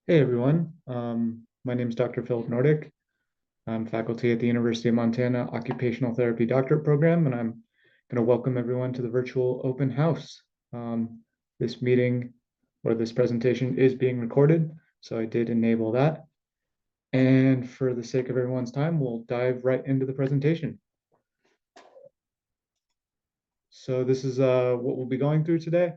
Hey everyone, my name is Dr. Philip Nordic. I'm faculty at the University of Montana Occupational Therapy Doctorate Program, and I'm going to welcome everyone to the virtual open house. This meeting or this presentation is being recorded, so I did enable that. And for the sake of everyone's time, we'll dive right into the presentation. So this is what we'll be going through today.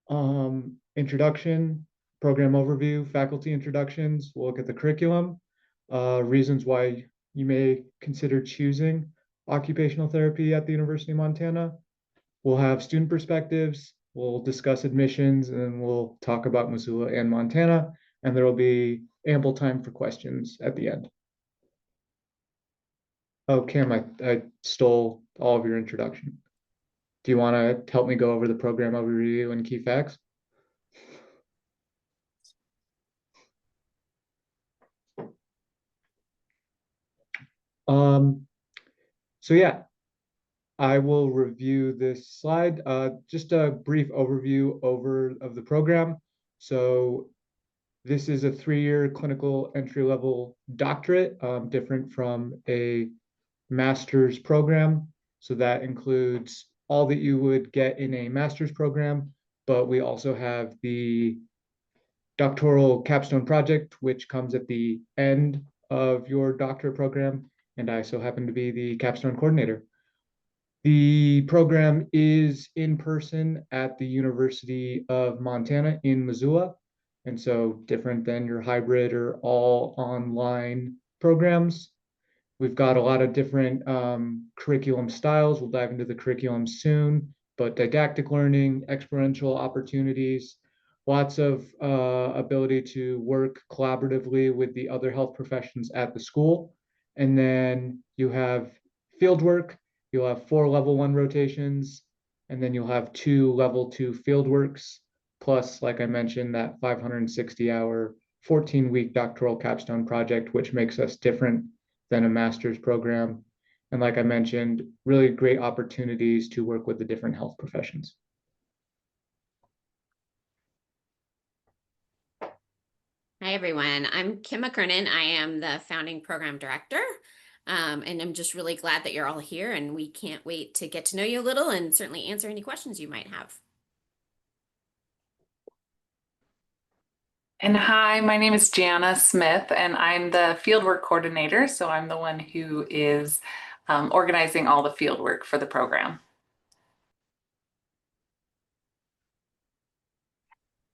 Introduction, program overview, faculty introductions. We'll look at the curriculum, reasons why you may consider choosing occupational therapy at the University of Montana. We'll have student perspectives. We'll discuss admissions, and then we'll talk about Missoula and Montana. And there will be ample time for questions at the end. Oh, Cam, I stole all of your introduction. Do you want to help me go over the program overview and key facts? Um, so yeah, I will review this slide. Just a brief overview of the program. So this is a 3-year clinical entry-level doctorate, different from a master's program. So that includes all that you would get in a master's program, but we also have the doctoral capstone project, which comes at the end of your doctorate program, and I so happen to be the capstone coordinator. The program is in person at the University of Montana in Missoula, and so different than your hybrid or all online programs. We've got a lot of different curriculum styles. We'll dive into the curriculum soon, but didactic learning, experiential opportunities, lots of ability to work collaboratively with the other health professions at the school. And then you have field work. You'll have 4 level 1 rotations, and then you'll have 2 level 2 field works, plus, like I mentioned, that 560-hour, 14-week doctoral capstone project, which makes us different than a master's program. And like I mentioned, really great opportunities to work with the different health professions. Hi, everyone. I'm Kim McKernan. I am the founding program director. And I'm just really glad that you're all here, and we can't wait to get to know you a little and certainly answer any questions you might have. And hi, my name is Jana Smith, and I'm the fieldwork coordinator. So I'm the one who is organizing all the fieldwork for the program.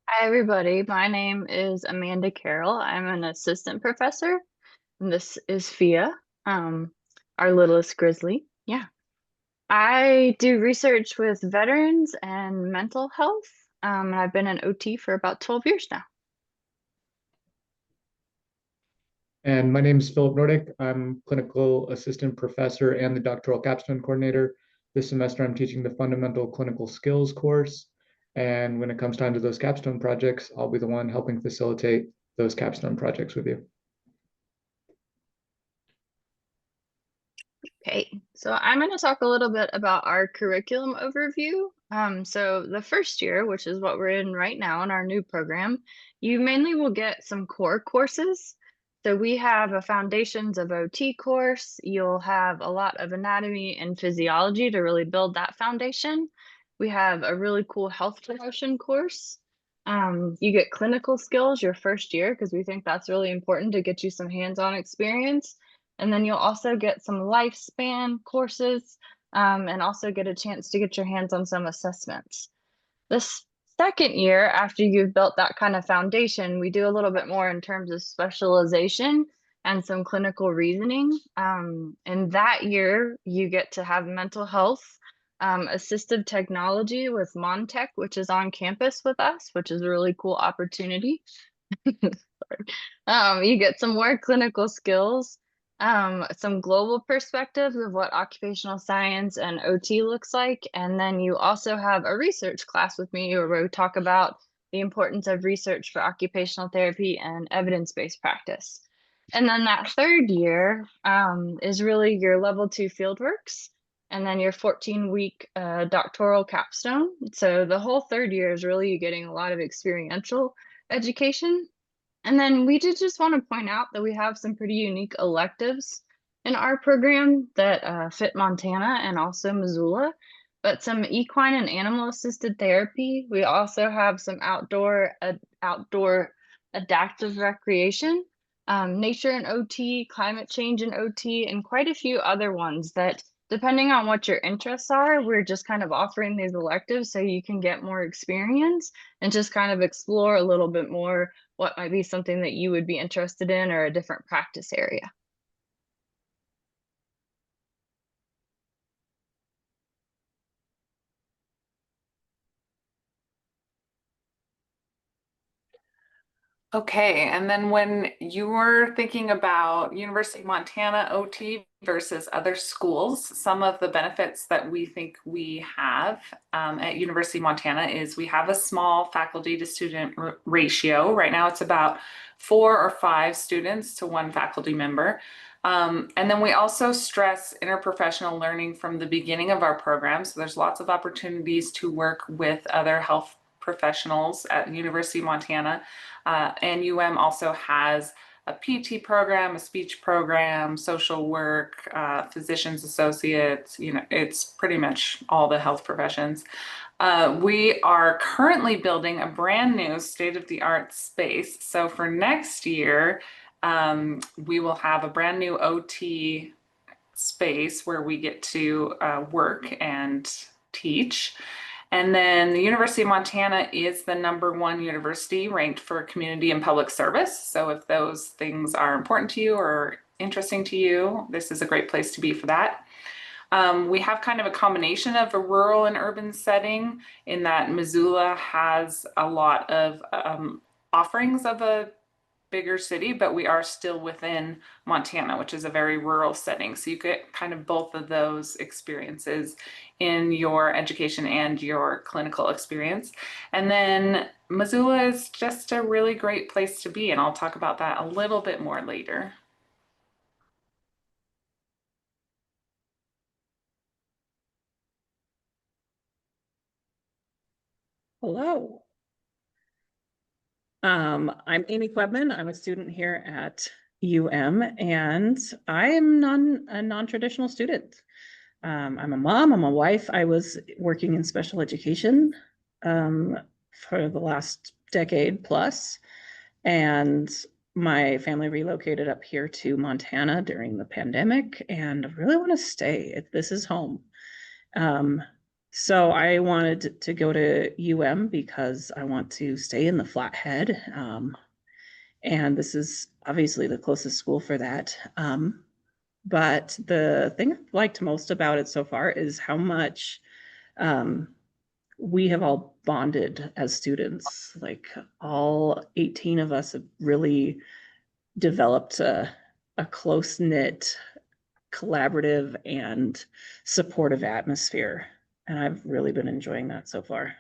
Hi, everybody. My name is Amanda Carroll. I'm an assistant professor, and this is Fia, our littlest grizzly. Yeah. I do research with veterans and mental health, and I've been an OT for about 12 years now. And my name is Philip Nordic. I'm clinical assistant professor and the doctoral capstone coordinator. This semester, I'm teaching the fundamental clinical skills course. And when it comes time to those capstone projects, I'll be the one helping facilitate those capstone projects with you. Okay, so I'm going to talk a little bit about our curriculum overview. So the first year, which is what we're in right now in our new program, you mainly will get some core courses. So we have a Foundations of OT course. You'll have a lot of anatomy and physiology to really build that foundation. We have a really cool health promotion course. You get clinical skills your first year because we think that's really important to get you some hands-on experience. And then you'll also get some lifespan courses and also get a chance to get your hands on some assessments. This second year, after you've built that kind of foundation, we do a little bit more in terms of specialization and some clinical reasoning. And that year, you get to have mental health, assistive technology with Montech, which is on campus with us, which is a really cool opportunity. You get some more clinical skills, some global perspectives of what occupational science and OT looks like. And then you also have a research class with me where we talk about the importance of research for occupational therapy and evidence-based practice. And then that third year is really your level 2 fieldworks, and then your 14-week doctoral capstone. So the whole third year is really getting a lot of experiential education. And then we did just want to point out that we have some pretty unique electives in our program that fit Montana and also Missoula, but some equine and animal assisted therapy. We also have some outdoor adaptive recreation, nature and OT, climate change and OT, and quite a few other ones that, depending on what your interests are, we're just kind of offering these electives so you can get more experience and just kind of explore a little bit more what might be something that you would be interested in or a different practice area. Okay, and then when you were thinking about University of Montana OT versus other schools, some of the benefits that we think we have at University of Montana is we have a small faculty to student ratio. Right now it's about 4 or 5 students to 1 faculty member. And then we also stress interprofessional learning from the beginning of our program. So there's lots of opportunities to work with other health professionals at the University of Montana. And also has a PT program, a speech program, social work, physician's associates, it's pretty much all the health professions. We are currently building a brand new state-of-the-art space. So for next year, we will have a brand new OT space where we get to work and teach. And then the University of Montana is the #1 university ranked for community and public service. So if those things are important to you or interesting to you, this is a great place to be for that. We have kind of a combination of a rural and urban setting in that Missoula has a lot of offerings of a bigger city, but we are still within Montana, which is a very rural setting. So you get kind of both of those experiences in your education and your clinical experience. And then Missoula is just a really great place to be, and I'll talk about that a little bit more later. Hello. I'm Amy Klebman. I'm a student here at UM, and I am a non-traditional student. I'm a mom, I'm a wife. I was working in special education for the last decade plus, and my family relocated up here to Montana during the pandemic, and I really want to stay. This is home. So I wanted to go to UM because I want to stay in the Flathead. And this is obviously the closest school for that. But the thing I've liked most about it so far is how much we have all bonded as students. Like all 18 of us have really developed a close-knit, collaborative, and supportive atmosphere. And I've really been enjoying that so far.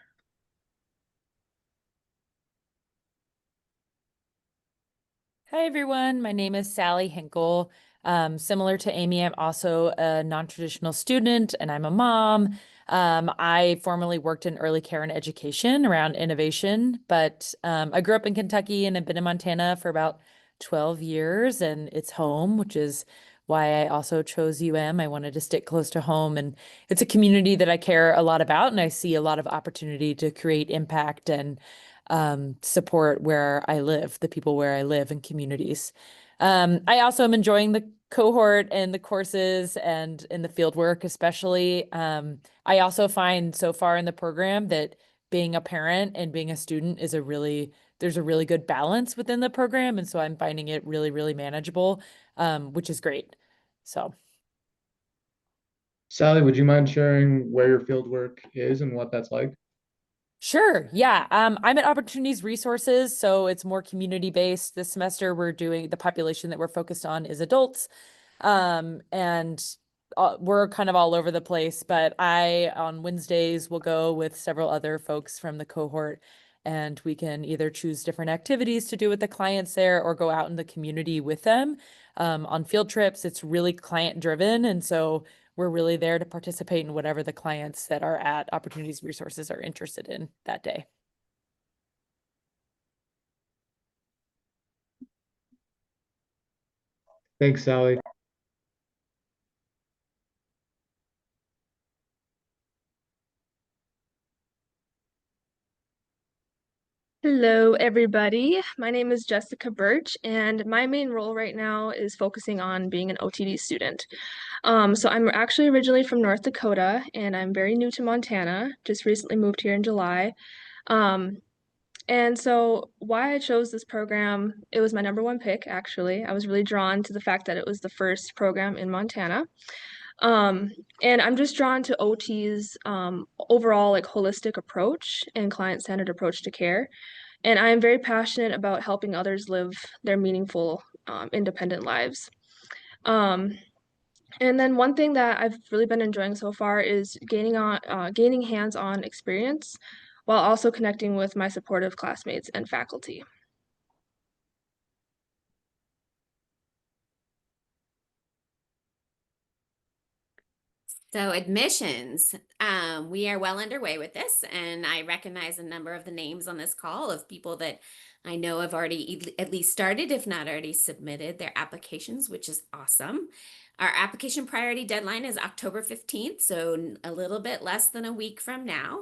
Hi, everyone. My name is Sally Hinkle. Similar to Amy, I'm also a non-traditional student and I'm a mom. I formerly worked in early care and education around innovation, but I grew up in Kentucky and have been in Montana for about 12 years, and it's home, which is why I also chose UM. I wanted to stick close to home, and it's a community that I care a lot about, and I see a lot of opportunity to create impact and support where I live, the people where I live and communities. I also am enjoying the cohort and the courses and in the field work, especially. I also find so far in the program that being a parent and being a student is there's a really good balance within the program. And so I'm finding it really, really manageable, which is great. So. Sally, would you mind sharing where your field work is and what that's like? Sure. Yeah. I'm at Opportunities Resources, so it's more community-based. This semester, the population that we're focused on is adults. And we're kind of all over the place, but on Wednesdays, will go with several other folks from the cohort, and we can either choose different activities to do with the clients there or go out in the community with them. On field trips, it's really client-driven, and so we're really there to participate in whatever the clients that are at Opportunities Resources are interested in that day. Thanks, Sally. Hello, everybody. My name is Jessica Birch, and my main role right now is focusing on being an OTD student. So I'm actually originally from North Dakota, and I'm very new to Montana. Just recently moved here in July. Um, and so why I chose this program, it was my number one pick, actually. I was really drawn to the fact that it was the first program in Montana. Um, and I'm just drawn to OT's overall like holistic approach and client-centered approach to care. And I am very passionate about helping others live their meaningful, independent lives. Um, and then one thing that I've really been enjoying so far is gaining hands-on experience while also connecting with my supportive classmates and faculty. So admissions, we are well underway with this, and I recognize a number of the names on this call of people that I know have already at least started, if not already submitted their applications, which is awesome. Our application priority deadline is October 15th, so a little bit less than a week from now.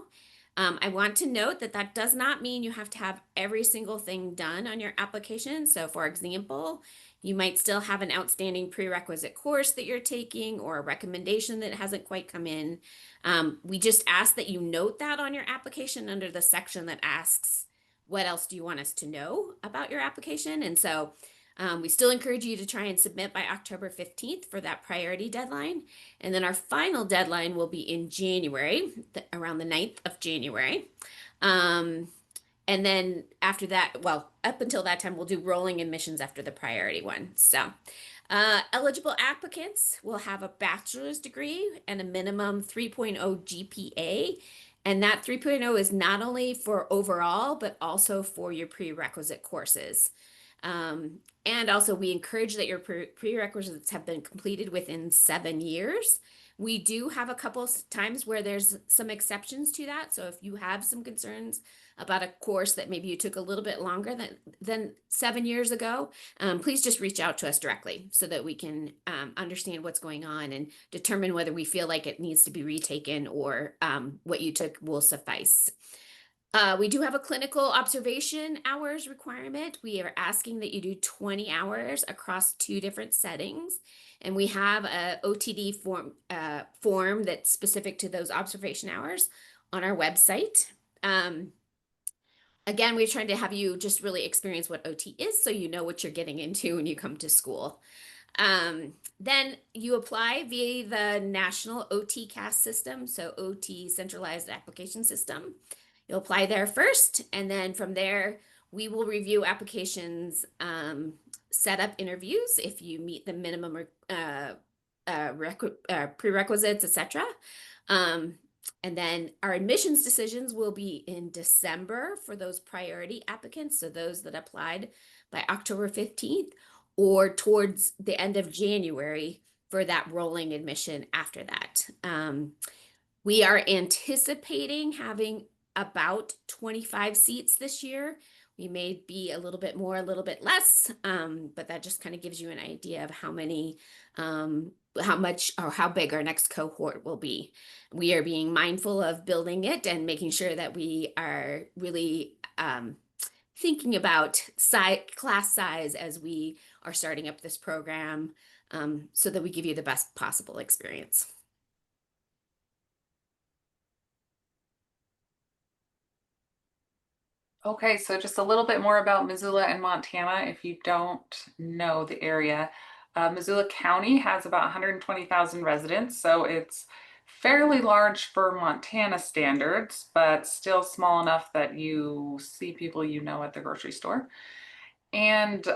I want to note that that does not mean you have to have every single thing done on your application. So for example, you might still have an outstanding prerequisite course that you're taking or a recommendation that hasn't quite come in. We just ask that you note that on your application under the section that asks, what else do you want us to know about your application? And so we still encourage you to try and submit by October 15th for that priority deadline. And then our final deadline will be in January, around the 9th of January. And then after that, well, up until that time, we'll do rolling admissions after the priority one. So eligible applicants will have a bachelor's degree and a minimum 3.0 GPA. And that 3.0 is not only for overall, but also for your prerequisite courses. And also we encourage that your prerequisites have been completed within 7 years. We do have a couple times where there's some exceptions to that. So if you have some concerns about a course that maybe you took a little bit longer than 7 years ago, please just reach out to us directly so that we can understand what's going on and determine whether we feel like it needs to be retaken or what you took will suffice. We do have a clinical observation hours requirement. We are asking that you do 20 hours across 2 different settings. And we have a OTD form that's specific to those observation hours on our website. Again, we're trying to have you just really experience what OT is so you know what you're getting into when you come to school. Then you apply via the National OTCAS system, so OT Centralized Application System. You'll apply there first, and then from there, we will review applications, set up interviews if you meet the minimum prerequisites, etc. And then our admissions decisions will be in December for those priority applicants, so those that applied by October 15th, or towards the end of January for that rolling admission after that. We are anticipating having about 25 seats this year. We may be a little bit more, a little bit less, but that just kind of gives you an idea of how many, how much or how big our next cohort will be. We are being mindful of building it and making sure that we are really thinking about class size as we are starting up this program, so that we give you the best possible experience. Okay, so just a little bit more about Missoula and Montana if you don't know the area. Missoula County has about 120,000 residents, so it's fairly large for Montana standards, but still small enough that you see people you know at the grocery store. And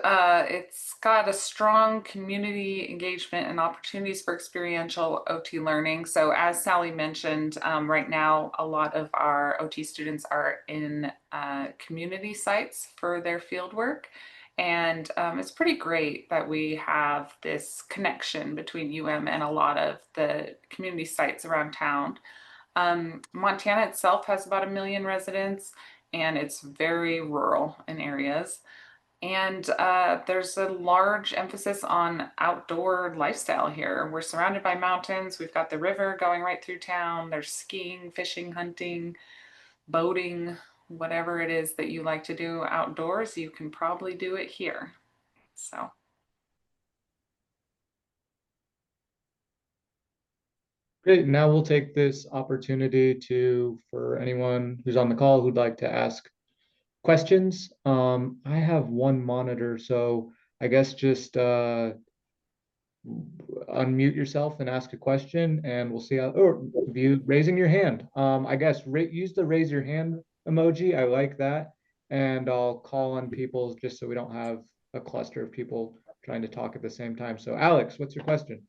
it's got a strong community engagement and opportunities for experiential OT learning. So as Sally mentioned, right now, a lot of our OT students are in community sites for their field work. And it's pretty great that we have this connection between UM and a lot of the community sites around town. Montana itself has about 1 million residents, and it's very rural in areas. And there's a large emphasis on outdoor lifestyle here. We're surrounded by mountains. We've got the river going right through town. There's skiing, fishing, hunting, boating, whatever it is that you like to do outdoors, you can probably do it here. So. Great. Now we'll take this opportunity for anyone who's on the call who'd like to ask questions. I have one monitor, so I guess just unmute yourself and ask a question, and we'll see how, or you raising your hand. I guess use the raise your hand emoji. I like that. And I'll call on people just so we don't have a cluster of people trying to talk at the same time. So Alex, what's your question?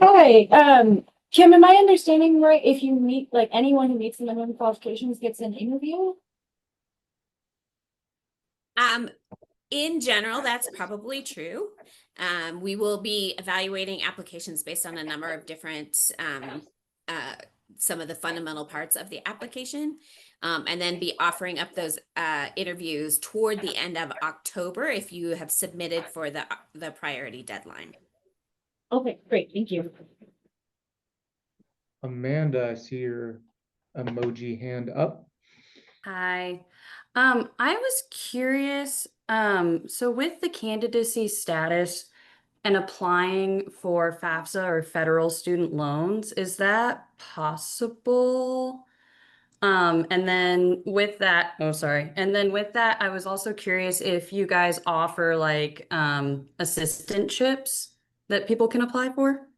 Hi, Kim, am I understanding right? If you meet, like anyone who meets the minimum qualifications gets an interview? In general, that's probably true. We will be evaluating applications based on a number of different, some of the fundamental parts of the application, and then be offering up those interviews toward the end of October if you have submitted for the priority deadline. Okay, great, thank you. Amanda, I see your emoji hand up. Hi. I was curious, so with the candidacy status and applying for FAFSA or federal student loans, is that possible? And then with that, I was also curious if you guys offer like assistantships that people can apply for?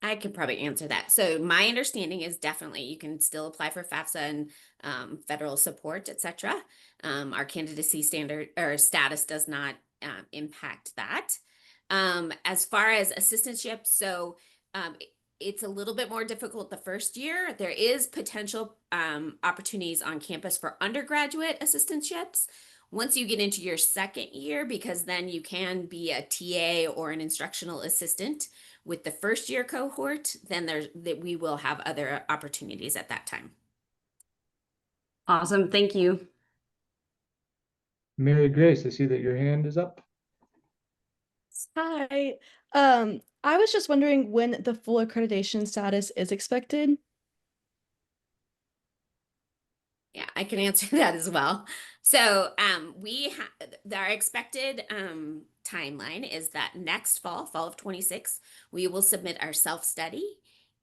I could probably answer that. So my understanding is definitely you can still apply for FAFSA and federal support, etc. Our candidacy standard or status does not impact that. As far as assistantships, so it's a little bit more difficult the first year. There is potential opportunities on campus for undergraduate assistantships. Once you get into your second year, because then you can be a TA or an instructional assistant with the first year cohort, then we will have other opportunities at that time. Awesome, thank you. Mary Grace, I see that your hand is up. Hi. I was just wondering when the full accreditation status is expected. Yeah, I can answer that as well. So our expected timeline is that next fall of 26, we will submit our self-study.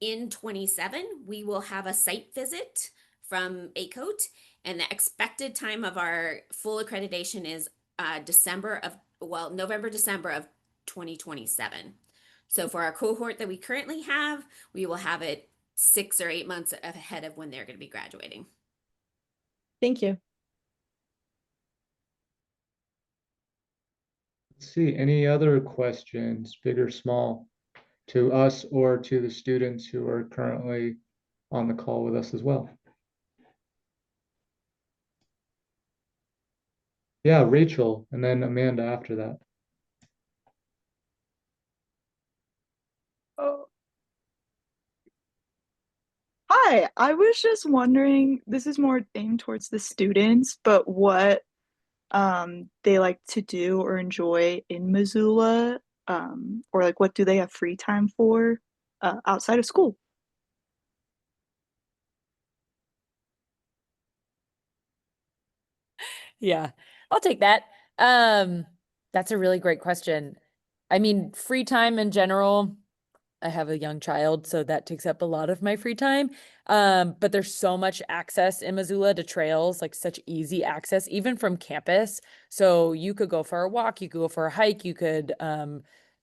In 27, we will have a site visit from ACOT, and the expected time of our full accreditation is November, December of 2027. So for our cohort that we currently have, we will have it 6 or 8 months ahead of when they're going to be graduating. Thank you. Let's see, any other questions, big or small, to us or to the students who are currently on the call with us as well? Yeah, Rachel, and then Amanda after that. Oh. Hi, I was just wondering, this is more aimed towards the students, but what they like to do or enjoy in Missoula, or like what do they have free time for outside of school? Yeah, I'll take that. That's a really great question. I mean, free time in general, I have a young child, so that takes up a lot of my free time. But there's so much access in Missoula to trails, like such easy access, even from campus. So you could go for a walk, you could go for a hike, you could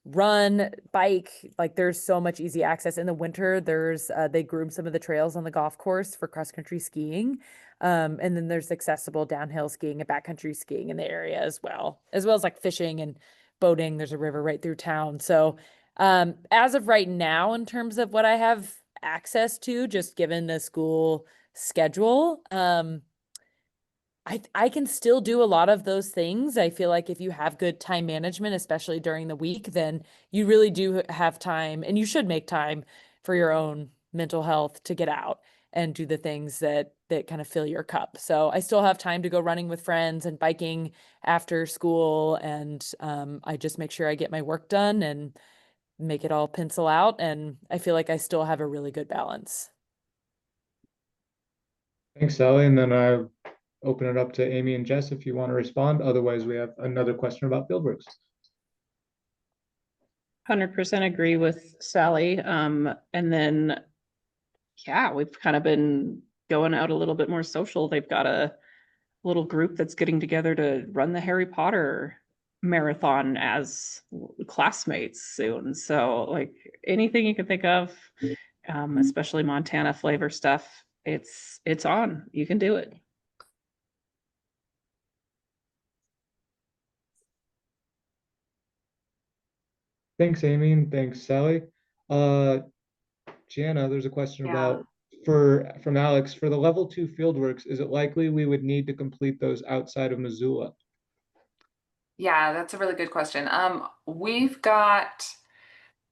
run, bike, like there's so much easy access. In the winter, they groom some of the trails on the golf course for cross-country skiing. And then there's accessible downhill skiing and backcountry skiing in the area as well as like fishing and boating. There's a river right through town. So as of right now, in terms of what I have access to, just given the school schedule, I can still do a lot of those things. I feel like if you have good time management, especially during the week, then you really do have time, and you should make time for your own mental health to get out and do the things that that kind of fill your cup. So I still have time to go running with friends and biking after school. And I just make sure I get my work done and make it all pencil out. And I feel like I still have a really good balance. Thanks, Sally. And then I open it up to Amy and Jess if you want to respond. Otherwise, we have another question about Fieldworks. 100% agree with Sally. And then, yeah, we've kind of been going out a little bit more social. They've got a little group that's getting together to run the Harry Potter marathon as classmates soon. So like anything you can think of, especially Montana flavor stuff, it's on. You can do it. Thanks, Amy, and thanks, Sally. Jana, there's a question Yeah. about from Alex. For the level 2 fieldworks, is it likely we would need to complete those outside of Missoula? Yeah, that's a really good question. We've got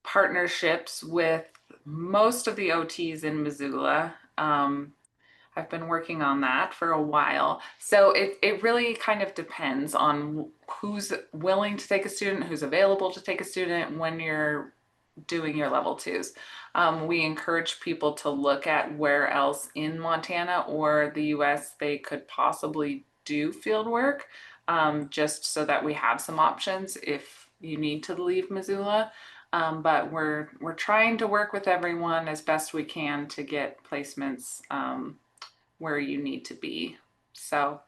partnerships with most of the OTs in Missoula. I've been working on that for a while. So it really kind of depends on who's willing to take a student, who's available to take a student when you're doing your level 2s. We encourage people to look at where else in Montana or the US they could possibly do field work, just so that we have some options if you need to leave Missoula. But we're trying to work with everyone as best we can to get placements where you need to be. So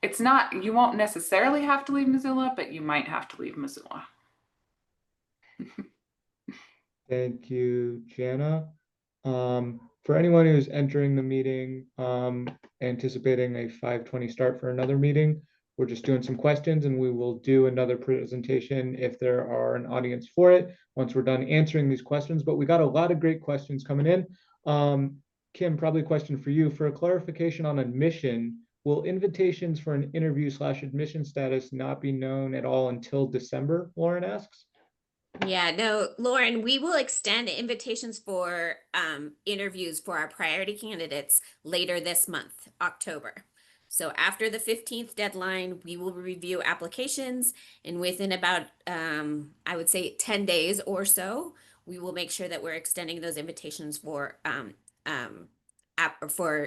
it's not, you won't necessarily have to leave Missoula, but you might have to leave Missoula. Thank you, Jana. For anyone who's entering the meeting, anticipating a 5:20 start for another meeting, we're just doing some questions and we will do another presentation if there are an audience for it once we're done answering these questions. But we got a lot of great questions coming in. Kim, probably a question for you. For a clarification on admission, will invitations for an interview/admission status not be known at all until December, Lauren asks? Yeah, no, Lauren, we will extend invitations for interviews for our priority candidates later this month, October. So after the 15th deadline, we will review applications, and within about, I would say 10 days or so, we will make sure that we're extending those invitations for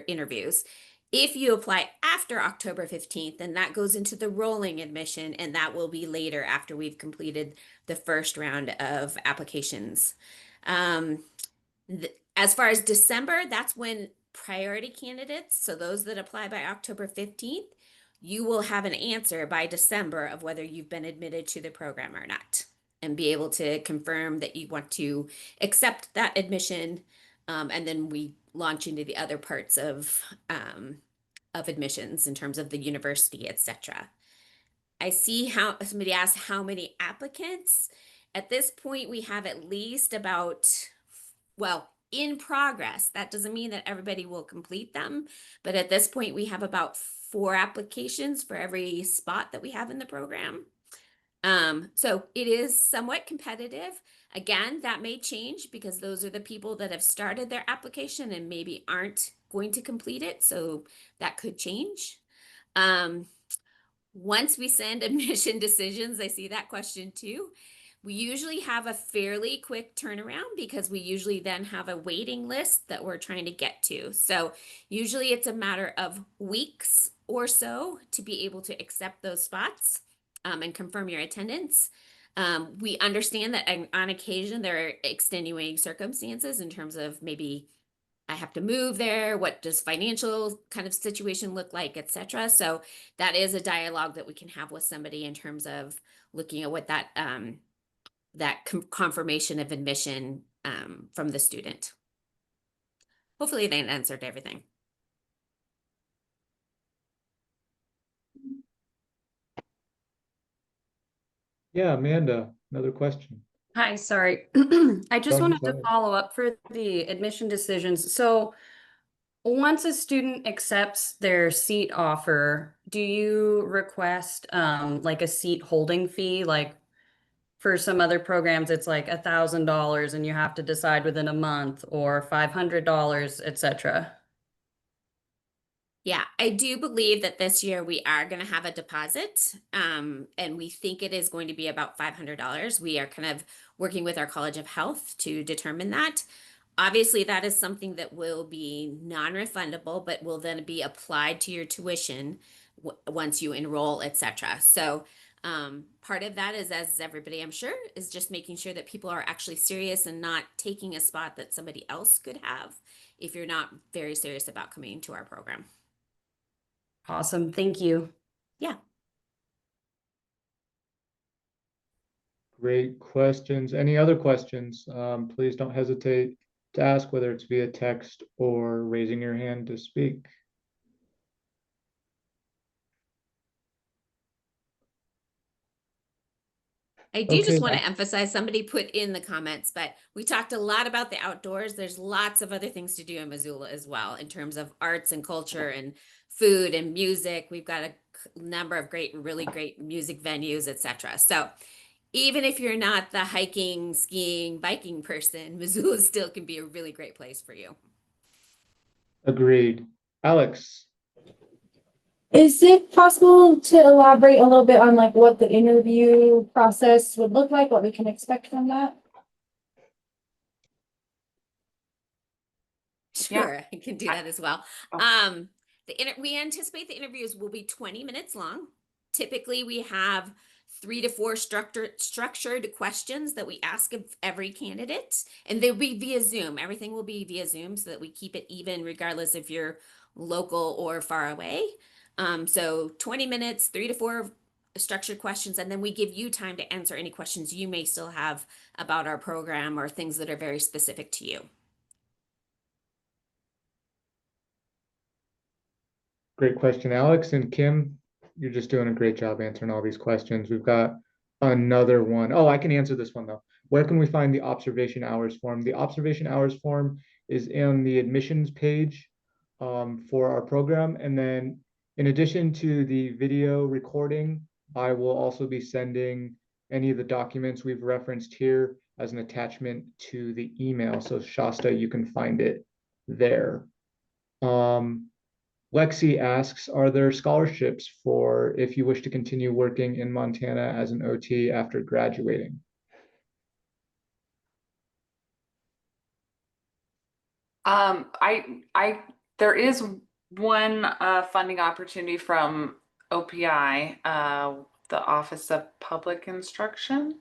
interviews. If you apply after October 15th, then that goes into the rolling admission, and that will be later after we've completed the first round of applications. As far as December, that's when priority candidates, so those that apply by October 15th, you will have an answer by December of whether you've been admitted to the program or not, and be able to confirm that you want to accept that admission. And then we launch into the other parts of admissions in terms of the university, etc. I see how somebody asked how many applicants. At this point, we have at least about, well, in progress. That doesn't mean that everybody will complete them, but at this point, we have about 4 applications for every spot that we have in the program. So it is somewhat competitive. Again, that may change because those are the people that have started their application and maybe aren't going to complete it. So that could change. Once we send admission decisions, I see that question too. We usually have a fairly quick turnaround because we usually then have a waiting list that we're trying to get to. So usually it's a matter of weeks or so to be able to accept those spots and confirm your attendance. We understand that on occasion there are extenuating circumstances in terms of maybe I have to move there, what does financial kind of situation look like, etc. So that is a dialogue that we can have with somebody in terms of looking at what that confirmation of admission from the student. Hopefully they answered everything. Yeah, Amanda, another question. Hi, sorry. I just Go wanted to ahead. follow up for the admission decisions. So once a student accepts their seat offer, do you request like a seat holding fee? Like for some other programs, it's like $1,000 and you have to decide within a month, or $500, etc. Yeah, I do believe that this year we are going to have a deposit, and we think it is going to be about $500. We are kind of working with our College of Health to determine that. Obviously, that is something that will be non-refundable, but will then be applied to your tuition once you enroll, etc. So, part of that is, as everybody I'm sure, is just making sure that people are actually serious and not taking a spot that somebody else could have if you're not very serious about coming to our program. Awesome. Thank you. Yeah. Great questions. Any other questions? Please don't hesitate to ask, whether it's via text or raising your hand to speak. I do Okay. just want to emphasize, somebody put in the comments, but we talked a lot about the outdoors. There's lots of other things to do in Missoula as well, in terms of arts and culture and food and music. We've got a number of really great music venues, etc. So even if you're not the hiking, skiing, biking person, Missoula still can be a really great place for you. Agreed. Alex. Is it possible to elaborate a little bit on like what the interview process would look like, what we can expect from that? Sure, I can do that as well. Oh. We anticipate the interviews will be 20 minutes long. Typically, we have 3 to 4 structured questions that we ask of every candidate, and they'll be via Zoom. Everything will be via Zoom so that we keep it even, regardless if you're local or far away. So 20 minutes, 3 to 4 structured questions, and then we give you time to answer any questions you may still have about our program or things that are very specific to you. Great question, Alex. And Kim, you're just doing a great job answering all these questions. We've got another one. Oh, I can answer this one though. Where can we find the observation hours form? The observation hours form is in the admissions page for our program. And then in addition to the video recording, I will also be sending any of the documents we've referenced here as an attachment to the email. So Shasta, you can find it there. Lexi asks, are there scholarships for if you wish to continue working in Montana as an OT after graduating? There is one funding opportunity from OPI, the Office of Public Instruction.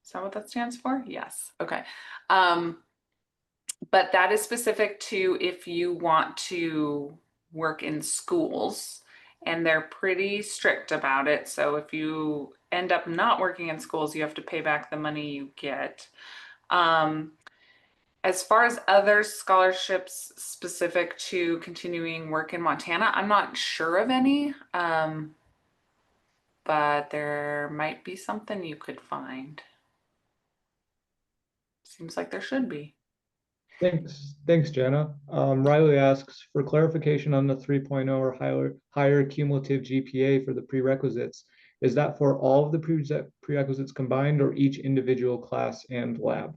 Is that what that stands for? Yes. Okay. But that is specific to if you want to work in schools, and they're pretty strict about it. So if you end up not working in schools, you have to pay back the money you get. As far as other scholarships specific to continuing work in Montana, I'm not sure of any, but there might be something you could find. Seems like there should be. Thanks, Jenna. Riley asks for clarification on the 3.0 or higher cumulative GPA for the prerequisites. Is that for all of the prerequisites combined, or each individual class and lab?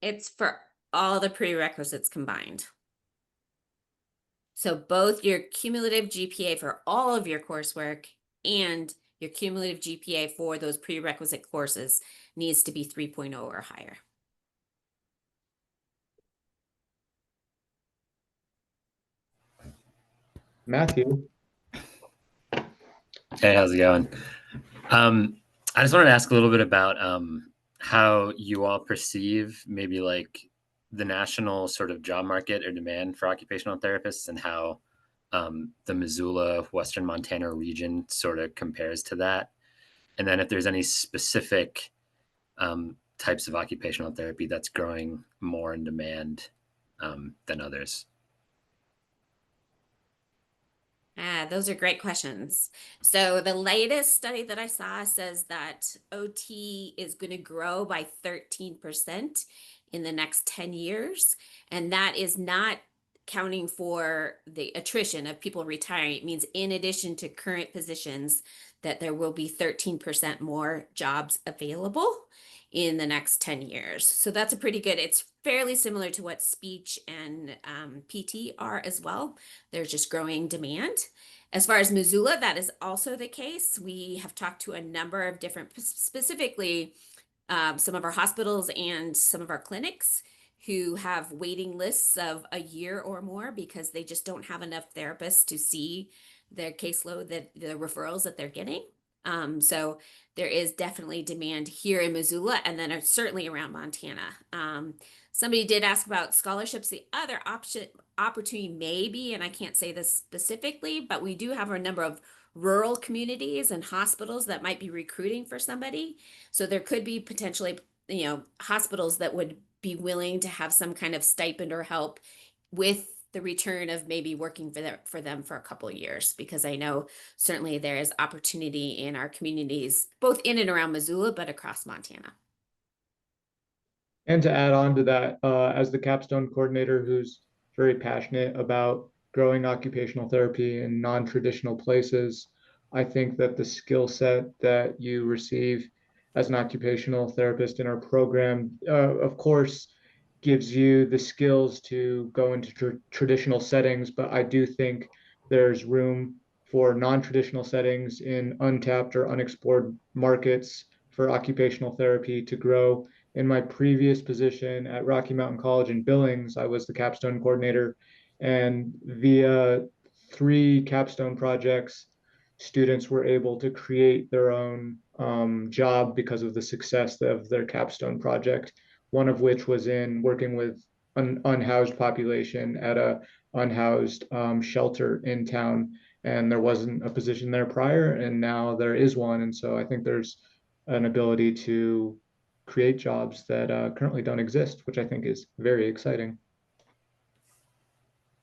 It's for all the prerequisites combined. So both your cumulative GPA for all of your coursework and your cumulative GPA for those prerequisite courses needs to be 3.0 or higher. Matthew. Hey, how's it going? I just wanted to ask a little bit about how you all perceive maybe like the national sort of job market or demand for occupational therapists, and how the Missoula, Western Montana region sort of compares to that. And then if there's any specific types of occupational therapy that's growing more in demand than others. Those are great questions. So the latest study that I saw says that OT is going to grow by 13% in the next 10 years. And that is not counting for the attrition of people retiring. It means in addition to current positions, that there will be 13% more jobs available in the next 10 years. So that's a pretty good, it's fairly similar to what speech and PT are as well. There's just growing demand. As far as Missoula, that is also the case. We have talked to a number of different, specifically some of our hospitals and some of our clinics who have waiting lists of a year or more because they just don't have enough therapists to see their caseload, that the referrals that they're getting. So there is definitely demand here in Missoula, and then certainly around Montana. Somebody did ask about scholarships. The other opportunity may be, and I can't say this specifically, but we do have a number of rural communities and hospitals that might be recruiting for somebody. So there could be potentially, hospitals that would be willing to have some kind of stipend or help with the return of maybe working for them for a couple of years, because I know certainly there is opportunity in our communities, both in and around Missoula, but across Montana. And to add on to that, as the capstone coordinator who's very passionate about growing occupational therapy in non-traditional places, I think that the skill set that you receive as an occupational therapist in our program, of course, gives you the skills to go into traditional settings, but I do think there's room for non-traditional settings in untapped or unexplored markets for occupational therapy to grow. In my previous position at Rocky Mountain College in Billings, I was the capstone coordinator, and via 3 capstone projects, students were able to create their own job because of the success of their capstone project. One of which was in working with an unhoused population at a unhoused shelter in town. And there wasn't a position there prior, and now there is one. And so I think there's an ability to create jobs that currently don't exist, which I think is very exciting.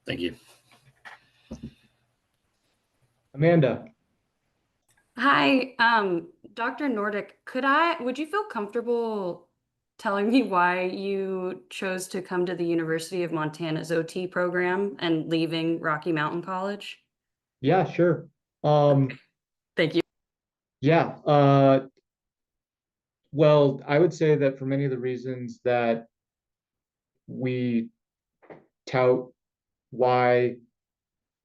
Thank you. Amanda. Hi, Dr. Nordick, would you feel comfortable telling me why you chose to come to the University of Montana's OT program and leaving Rocky Mountain College? Yeah, sure. Thank you. Yeah. Well, I would say that for many of the reasons that we tout why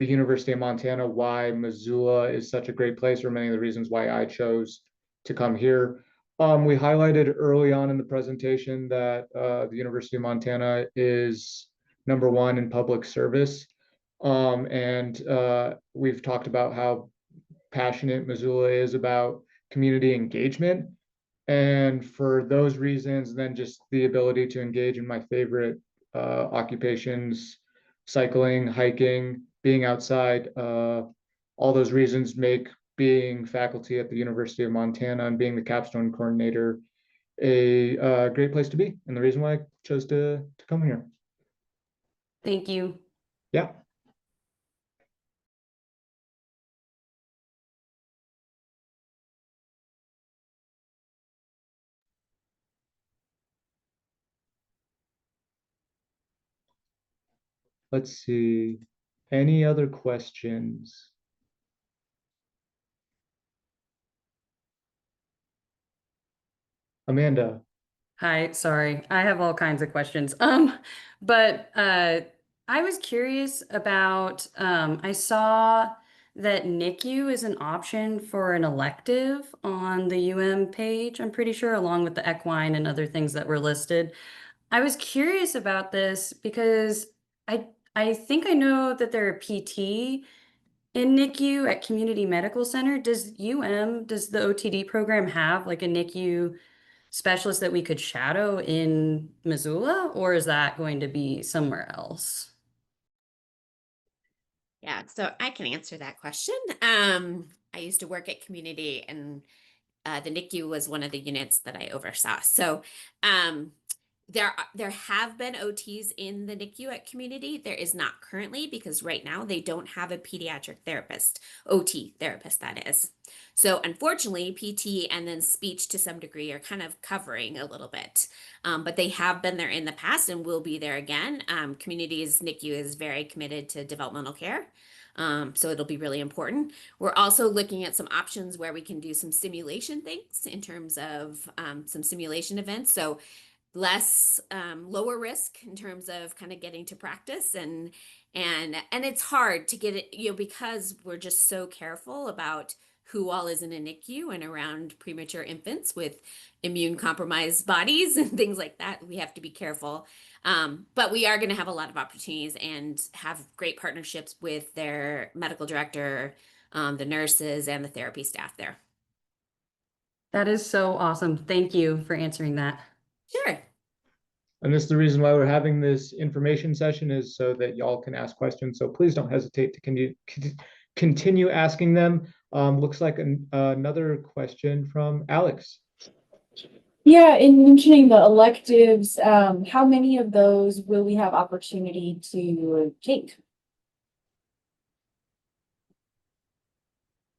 the University of Montana, why Missoula is such a great place, or many of the reasons why I chose to come here. We highlighted early on in the presentation that the University of Montana is #1 in public service. And we've talked about how passionate Missoula is about community engagement. And for those reasons, then just the ability to engage in my favorite occupations, cycling, hiking, being outside, all those reasons make being faculty at the University of Montana and being the capstone coordinator a great place to be, and the reason why I chose to come here. Thank you. Yeah. Let's see. Any other questions? Amanda. Hi, sorry. I have all kinds of questions. But I was curious about, I saw that NICU is an option for an elective on the UM page, I'm pretty sure, along with the equine and other things that were listed. I was curious about this because I think I know that there are PT in NICU at Community Medical Center. Does the OTD program have like a NICU specialist that we could shadow in Missoula, or is that going to be somewhere else? Yeah, so I can answer that question. I used to work at Community, and the NICU was one of the units that I oversaw. So there have been OTs in the NICU at Community. There is not currently, because right now they don't have a pediatric therapist, OT therapist, that is. So unfortunately, PT and then speech to some degree are kind of covering a little bit, but they have been there in the past and will be there again. Community's NICU is very committed to developmental care. So it'll be really important. We're also looking at some options where we can do some simulation things in terms of some simulation events. So less lower risk in terms of kind of getting to practice and it's hard to get it, you know, because we're just so careful about who all is in a NICU and around premature infants with immune compromised bodies and things like that. We have to be careful. But we are going to have a lot of opportunities and have great partnerships with their medical director, the nurses, and the therapy staff there. That is so awesome. Thank you for answering that. Sure. And this is the reason why we're having this information session, is so that y'all can ask questions. So please don't hesitate to continue asking them. Looks like another question from Alex. Yeah, in mentioning the electives, how many of those will we have opportunity to take?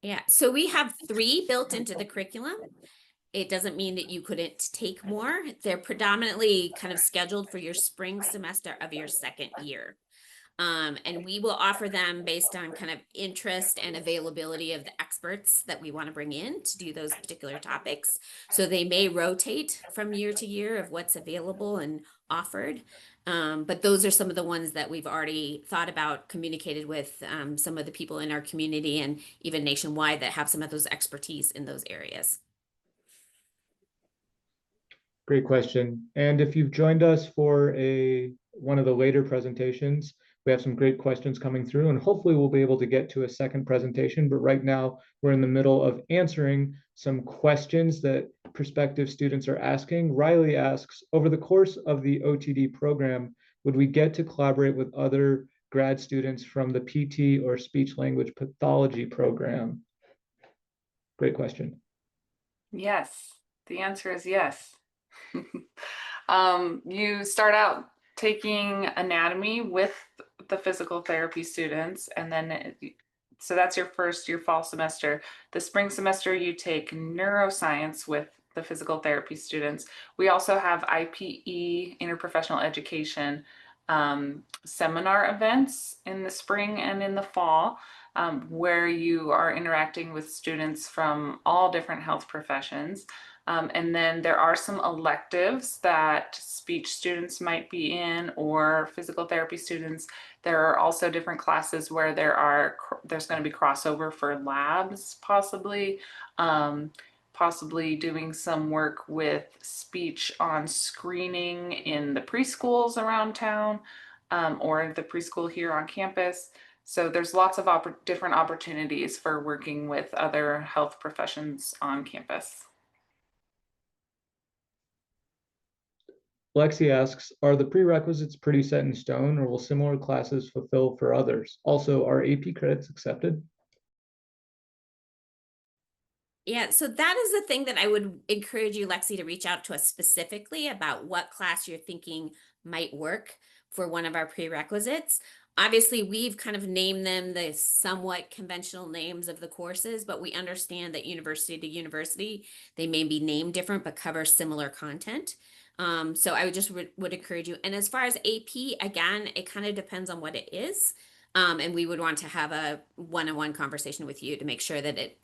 Yeah, so we have 3 built into the curriculum. It doesn't mean that you couldn't take more. They're predominantly kind of scheduled for your spring semester of your second year. And we will offer them based on kind of interest and availability of the experts that we want to bring in to do those particular topics. So they may rotate from year to year of what's available and offered. But those are some of the ones that we've already thought about, communicated with some of the people in our community and even nationwide that have some of those expertise in those areas. Great question. And if you've joined us for one of the later presentations, we have some great questions coming through, and hopefully we'll be able to get to a second presentation. But right now we're in the middle of answering some questions that prospective students are asking. Riley asks, over the course of the OTD program, would we get to collaborate with other grad students from the PT or speech language pathology program? Great question. Yes, the answer is yes. You start out taking anatomy with the physical therapy students, and then so that's your fall semester. The spring semester you take neuroscience with the physical therapy students. We also have IPE, interprofessional education, seminar events in the spring and in the fall, where you are interacting with students from all different health professions. And then there are some electives that speech students might be in, or physical therapy students. There are also different classes where there's going to be crossover for labs, possibly doing some work with speech on screening in the preschools around town, or the preschool here on campus. So there's lots of different opportunities for working with other health professions on campus. Lexi asks, are the prerequisites pretty set in stone, or will similar classes fulfill for others? Also, are AP credits accepted? Yeah, so that is the thing that I would encourage you, Lexi, to reach out to us specifically about what class you're thinking might work for one of our prerequisites. Obviously, we've kind of named them the somewhat conventional names of the courses, but we understand that university to university, they may be named different, but cover similar content. So I would just would encourage you. And as far as AP, again, it kind of depends on what it is. And we would want to have a one-on-one conversation with you to make sure that it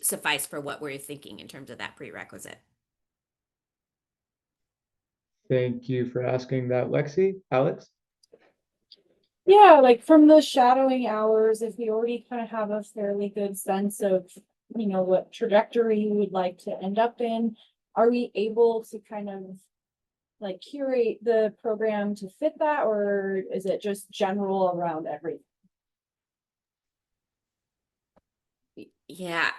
suffice for what we're thinking in terms of that prerequisite. Thank you for asking that, Lexi. Alex? Yeah, like from the shadowing hours, if we already kind of have a fairly good sense of, what trajectory we would like to end up in, are we able to kind of like curate the program to fit that, or is it just general around everything? Yeah,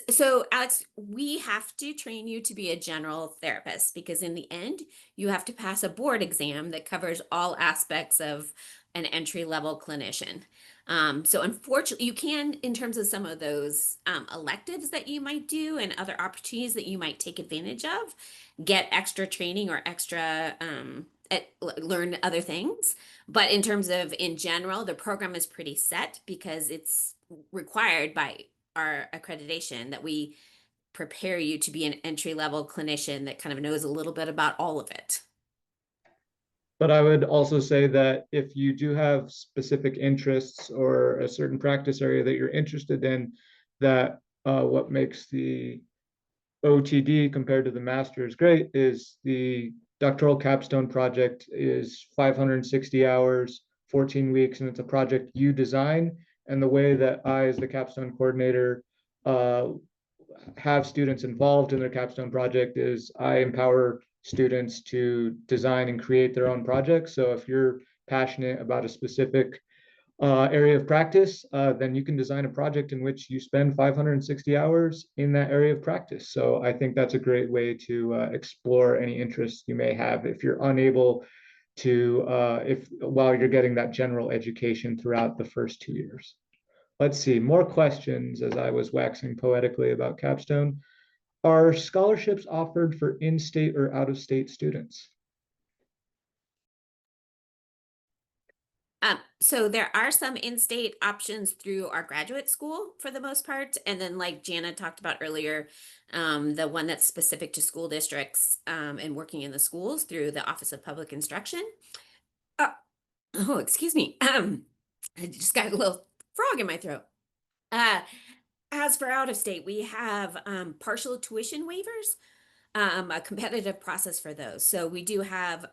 so Alex, we have to train you to be a general therapist, because in the end, you have to pass a board exam that covers all aspects of an entry-level clinician. So unfortunately, you can, in terms of some of those electives that you might do and other opportunities that you might take advantage of, get extra training or extra learn other things. But in terms of in general, the program is pretty set because it's required by our accreditation that we prepare you to be an entry-level clinician that kind of knows a little bit about all of it. But I would also say that if you do have specific interests or a certain practice area that you're interested in, that what makes the OTD compared to the master's great is the doctoral capstone project is 560 hours, 14 weeks, and it's a project you design. And the way that I, as the capstone coordinator, have students involved in their capstone project is I empower students to design and create their own projects. So if you're passionate about a specific area of practice, then you can design a project in which you spend 560 hours in that area of practice. So I think that's a great way to explore any interests you may have if you're unable to, if while you're getting that general education throughout the first 2 years. Let's see, more questions as I was waxing poetically about capstone. Are scholarships offered for in-state or out-of-state students? So there are some in-state options through our graduate school for the most part. And then like Jana talked about earlier, the one that's specific to school districts and working in the schools through the Office of Public Instruction. Oh, excuse me. I just got a little frog in my throat. As for out of state, we have partial tuition waivers, a competitive process for those. So we do have,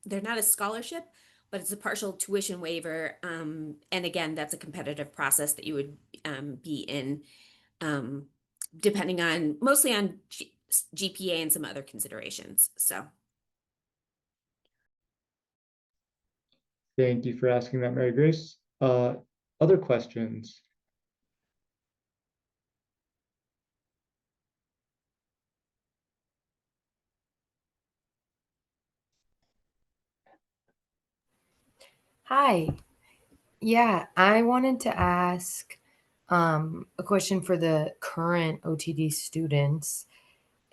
they're not a scholarship, but it's a partial tuition waiver. And again, that's a competitive process that you would be in, depending on, mostly on GPA and some other considerations. So. Thank you for asking that, Mary Grace. Other questions? Hi. Yeah, I wanted to ask a question for the current OTD students.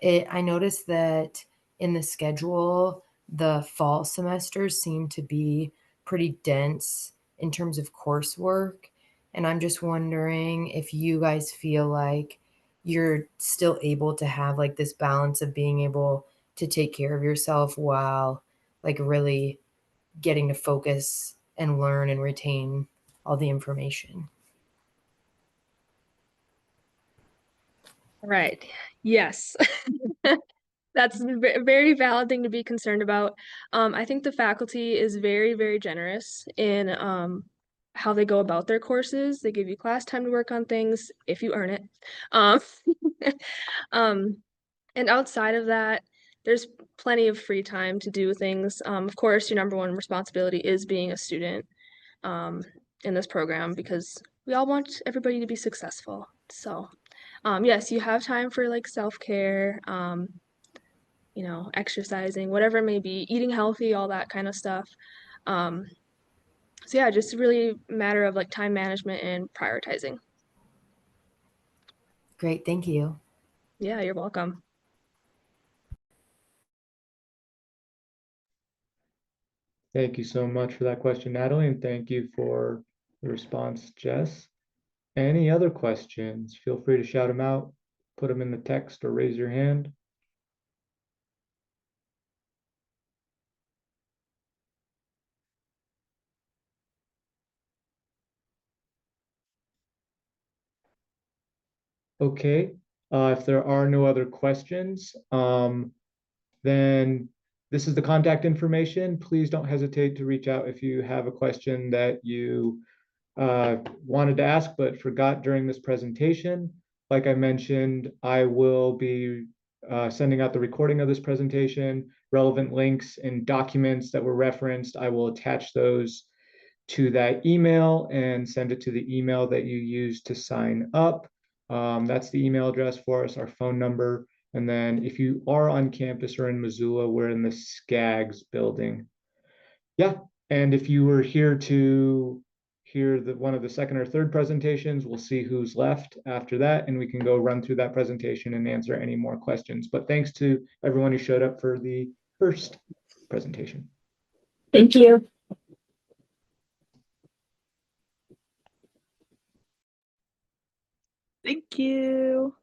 I noticed that in the schedule, the fall semesters seem to be pretty dense in terms of coursework. And I'm just wondering if you guys feel like you're still able to have like this balance of being able to take care of yourself while like really getting to focus and learn and retain all the information. Right. Yes. That's a very valid thing to be concerned about. I think the faculty is very, very generous in how they go about their courses. They give you class time to work on things if you earn it. Um, and outside of that, there's plenty of free time to do things. Of course, your number one responsibility is being a student in this program because we all want everybody to be successful. So, yes, you have time for like self-care, you know, exercising, whatever it may be, eating healthy, all that kind of stuff. So yeah, just really a matter of like time management and prioritizing. Great, thank you. Yeah, you're welcome. Thank you so much for that question, Natalie, and thank you for the response, Jess. Any other questions? Feel free to shout them out, put them in the text, or raise your hand. Okay, if there are no other questions, then this is the contact information. Please don't hesitate to reach out if you have a question that you wanted to ask but forgot during this presentation. Like I mentioned, I will be sending out the recording of this presentation, relevant links and documents that were referenced. I will attach those to that email and send it to the email that you use to sign up. That's the email address for us, our phone number. And then if you are on campus or in Missoula, we're in the SCAGS building. Yeah, and if you were here to hear one of the second or third presentations, we'll see who's left after that, and we can go run through that presentation and answer any more questions. But thanks to everyone who showed up for the first presentation. Thank you. Thank you.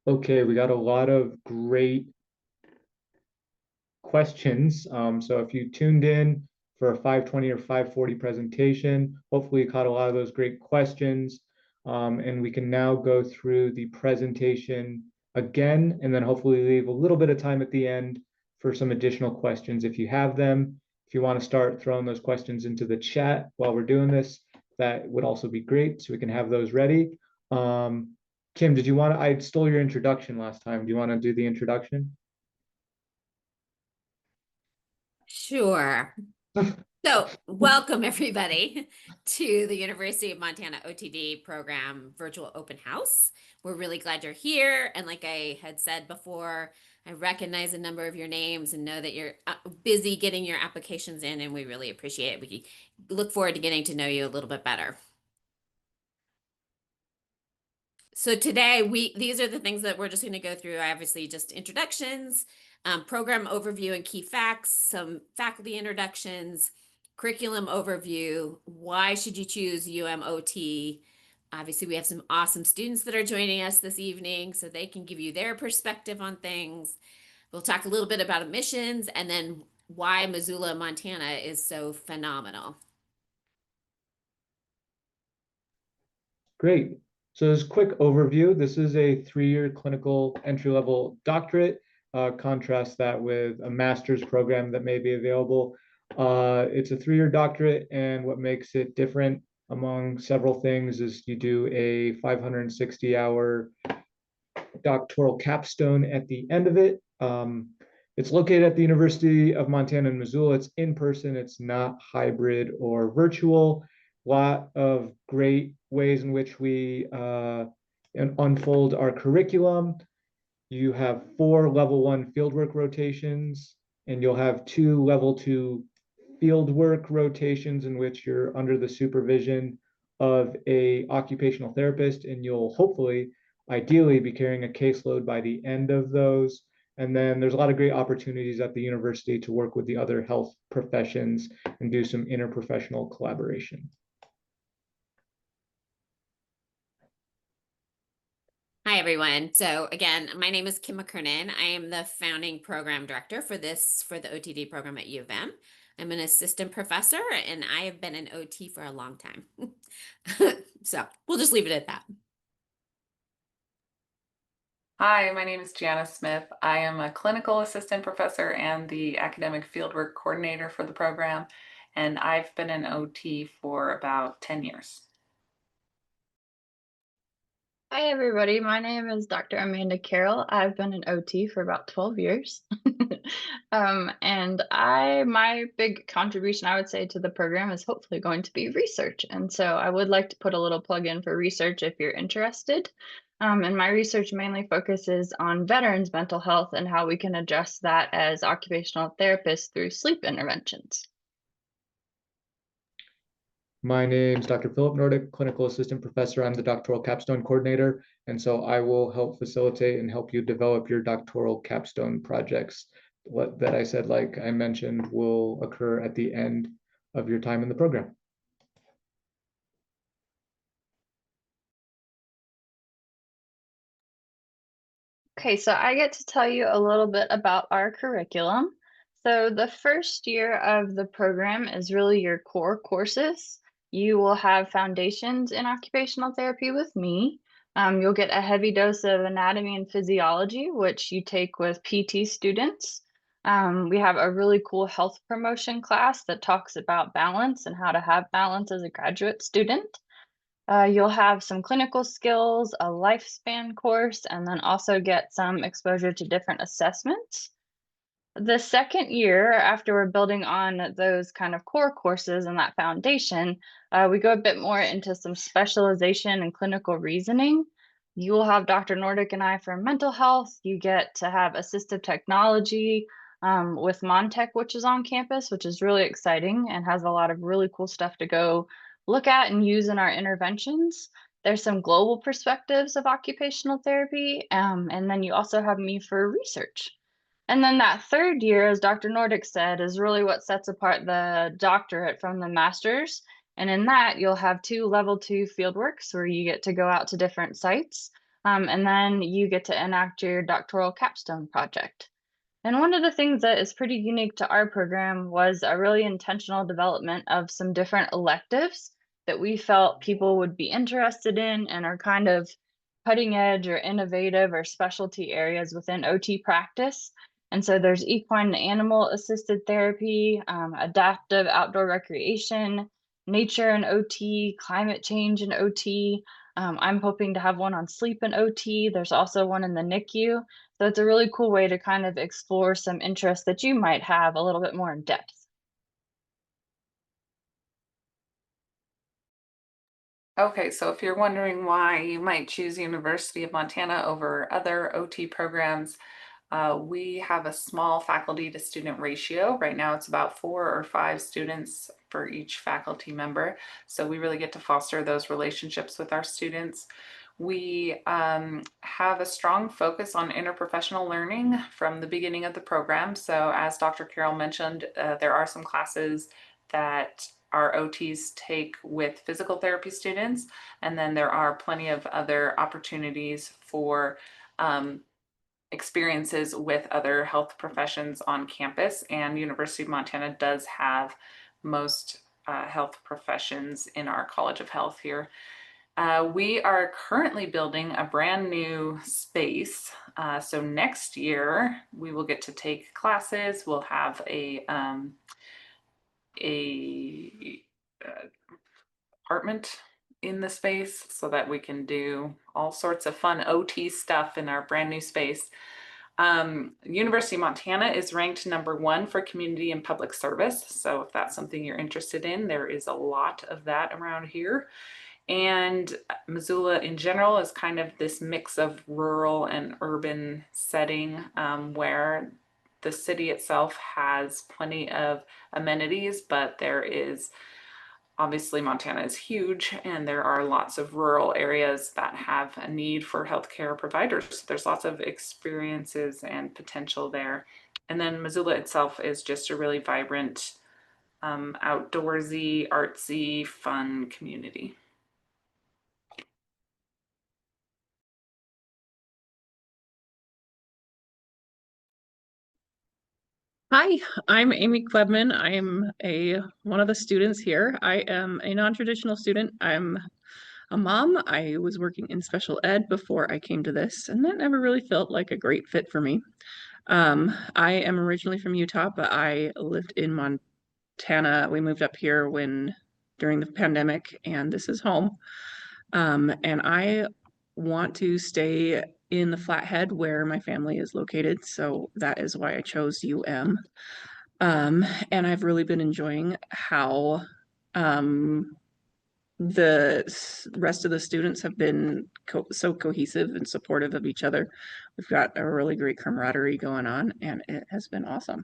Okay, we got a lot of great questions. So if you tuned in for a 5:20 or 5:40 presentation, hopefully you caught a lot of those great questions. And we can now go through the presentation again, and then hopefully leave a little bit of time at the end for some additional questions if you have them. If you want to start throwing those questions into the chat while we're doing this, that would also be great, so we can have those ready. Kim, did you want to, I stole your introduction last time. Do you want to do the introduction? Sure. So welcome everybody to the University of Montana OTD program virtual open house. We're really glad you're here. And like I had said before, I recognize a number of your names and know that you're busy getting your applications in, and we really appreciate it. We look forward to getting to know you a little bit better. So today these are the things that we're just going to go through. Obviously just introductions, program overview and key facts, some faculty introductions, curriculum overview, why should you choose UMOT? Obviously we have some awesome students that are joining us this evening, so they can give you their perspective on things. We'll talk a little bit about admissions, and then why Missoula, Montana is so phenomenal. Great. So as a quick overview, this is a 3-year clinical entry-level doctorate. Contrast that with a master's program that may be available. It's a 3-year doctorate, and what makes it different among several things is you do a 560-hour doctoral capstone at the end of it. It's located at the University of Montana in Missoula. It's in person, it's not hybrid or virtual. Lot of great ways in which we unfold our curriculum. You have 4 level 1 fieldwork rotations, and you'll have 2 level 2 fieldwork rotations in which you're under the supervision of a occupational therapist, and you'll hopefully, ideally, be carrying a caseload by the end of those. And then there's a lot of great opportunities at the university to work with the other health professions and do some interprofessional collaboration. Hi, everyone. So again, my name is Kim McKernan. I am the founding program director for the OTD program at U of M. I'm an assistant professor, and I have been an OT for a long time. So we'll just leave it at that. Hi, my name is Janice Smith. I am a clinical assistant professor and the academic fieldwork coordinator for the program, and I've been an OT for about 10 years. Hi, everybody. My name is Dr. Amanda Carroll. I've been an OT for about 12 years. And my big contribution, I would say, to the program is hopefully going to be research. And so I would like to put a little plug in for research if you're interested. And my research mainly focuses on veterans' mental health and how we can address that as occupational therapists through sleep interventions. My name's Dr. Philip Nordic, clinical assistant professor. I'm the doctoral capstone coordinator, and so I will help facilitate and help you develop your doctoral capstone projects. What that I said, like I mentioned, will occur at the end of your time in the program. Okay, so I get to tell you a little bit about our curriculum. So the first year of the program is really your core courses. You will have foundations in occupational therapy with me. You'll get a heavy dose of anatomy and physiology, which you take with PT students. We have a really cool health promotion class that talks about balance and how to have balance as a graduate student. You'll have some clinical skills, a lifespan course, and then also get some exposure to different assessments. The second year, after we're building on those kind of core courses and that foundation, we go a bit more into some specialization and clinical reasoning. You will have Dr. Nordic and I for mental health. You get to have assistive technology with Montech, which is on campus, which is really exciting and has a lot of really cool stuff to go look at and use in our interventions. There's some global perspectives of occupational therapy, and then you also have me for research. And then that third year, as Dr. Nordic said, is really what sets apart the doctorate from the master's. And in that, you'll have 2 level 2 fieldworks where you get to go out to different sites. And then you get to enact your doctoral capstone project. And one of the things that is pretty unique to our program was a really intentional development of some different electives that we felt people would be interested in and are kind of cutting edge or innovative or specialty areas within OT practice. And so there's equine and animal assisted therapy, adaptive outdoor recreation, nature and OT, climate change and OT. I'm hoping to have one on sleep and OT. There's also one in the NICU. So it's a really cool way to kind of explore some interests that you might have a little bit more in depth. Okay, so if you're wondering why you might choose University of Montana over other OT programs, we have a small faculty to student ratio. Right now it's about 4 or 5 students for each faculty member. So we really get to foster those relationships with our students. We have a strong focus on interprofessional learning from the beginning of the program. So as Dr. Carroll mentioned, there are some classes that our OTs take with physical therapy students, and then there are plenty of other opportunities for experiences with other health professions on campus, and University of Montana does have most health professions in our College of Health here. We are currently building a brand new space. So next year we will get to take classes. We'll have a apartment in the space so that we can do all sorts of fun OT stuff in our brand new space. University of Montana is ranked #1 for community and public service. So if that's something you're interested in, there is a lot of that around here. And Missoula in general is kind of this mix of rural and urban setting where the city itself has plenty of amenities, but there is obviously Montana is huge and there are lots of rural areas that have a need for healthcare providers. There's lots of experiences and potential there. And then Missoula itself is just a really vibrant, outdoorsy, artsy, fun community. Hi, I'm Amy Klebman. I'm one of the students here. I am a non-traditional student. I'm a mom. I was working in special ed before I came to this, and that never really felt like a great fit for me. I am originally from Utah, but I lived in Montana. We moved up here during the pandemic, and this is home. And I want to stay in the Flathead where my family is located, so that is why I chose UM. And I've really been enjoying how the rest of the students have been so cohesive and supportive of each other. We've got a really great camaraderie going on, and it has been awesome.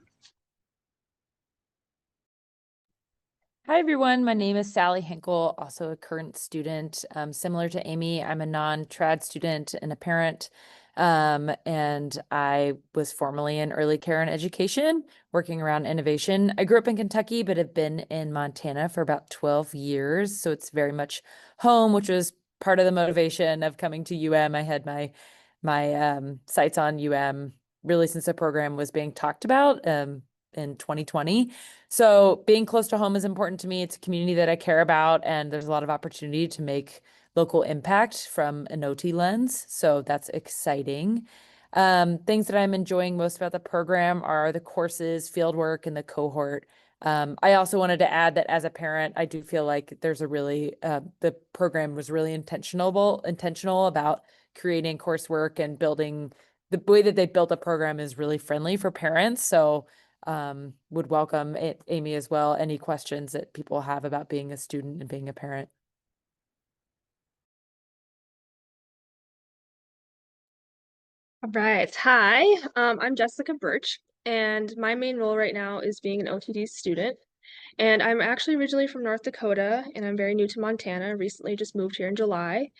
Hi, everyone. My name is Sally Hinkle, also a current student. Similar to Amy, I'm a non-trad student and a parent. And I was formerly in early care and education, working around innovation. I grew up in Kentucky, but have been in Montana for about 12 years. So it's very much home, which was part of the motivation of coming to UM. I had my sights on UM really since the program was being talked about in 2020. So being close to home is important to me. It's a community that I care about, and there's a lot of opportunity to make local impact from an OT lens. So that's exciting. Things that I'm enjoying most about the program are the courses, fieldwork, and the cohort. I also wanted to add that as a parent, I do feel like there's the program was really intentional about creating coursework and building. The way that they built the program is really friendly for parents. So would welcome it, Amy, as well, any questions that people have about being a student and being a parent. All right. Hi, I'm Jessica Birch, and my main role right now is being an OTD student. And I'm actually originally from North Dakota, and I'm very new to Montana. Recently just moved here in July.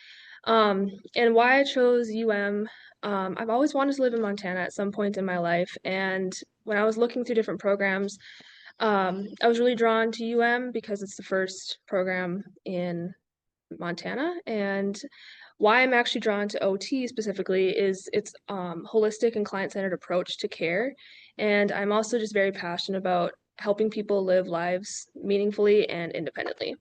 And why I chose UM, I've always wanted to live in Montana at some point in my life. And when I was looking through different programs, I was really drawn to UM because it's the first program in Montana. And why I'm actually drawn to OT specifically is its holistic and client-centered approach to care. And I'm also just very passionate about helping people live lives meaningfully and independently.